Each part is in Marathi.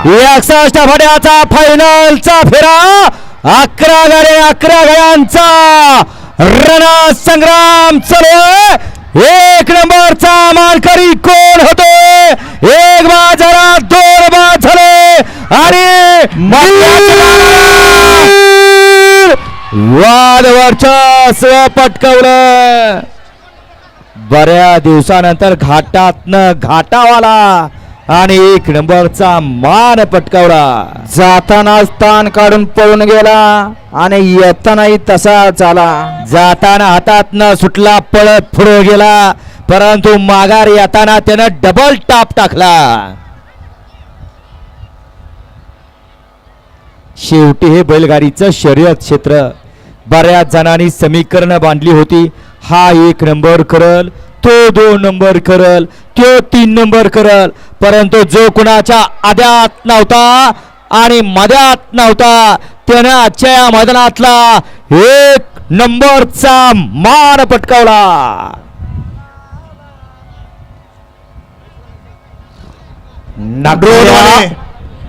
61 फट्याचा फायनलचा फेरा 11 गाड्या 11 गाड्यांचा रणसंग्राम चालू आहे. 1 नंबरचा मानकरी कोण होतोय? 1 बाद झाला, 2 बाद झाले आणि वाद वर्चस्व पटकवलं. बऱ्याच दिवसानंतर घाटातनं घाटावाला आणि 1 नंबरचा मान पटकावला. जाताना स्थान काढून पळून गेला आणि येतानाही तसाच आला. जाताना हातातनं सुटला, पळत पुढे गेला, परंतु माघार येताना त्यानं डबल टाप टाकला. शेवटी हे बैलगाडीचं शर्यत क्षेत्र. बऱ्याच जणांनी समीकरण बांधली होती. हा 1 नंबर करल, तो 2 नंबर करल, तो 3 नंबर करल, परंतु जो कुणाच्या आद्यात नव्हता आणि मध्यात नव्हता त्यानं आजच्या या मैदानातला 1 नंबरचा मान पटकावला.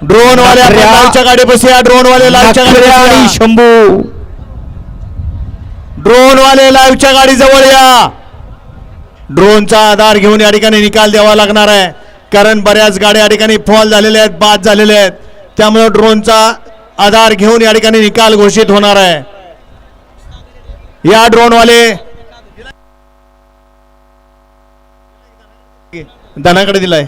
ड्रोन वाले लालच्या गाडी बसूया. ड्रोन वाले लालच्या गाडी आणि शंभू ड्रोन वाले लाईव्हच्या गाडी जवळ या. ड्रोनचा आधार घेऊन या ठिकाणी निकाल द्यावा लागणार आहे, कारण बऱ्याच गाड्या या ठिकाणी फॉल झालेल्या आहेत, बाद झालेल्या आहेत. त्यामुळे ड्रोनचा आधार घेऊन या ठिकाणी निकाल घोषित होणार आहे. या ड्रोन वाले धनाकडे दिलाय.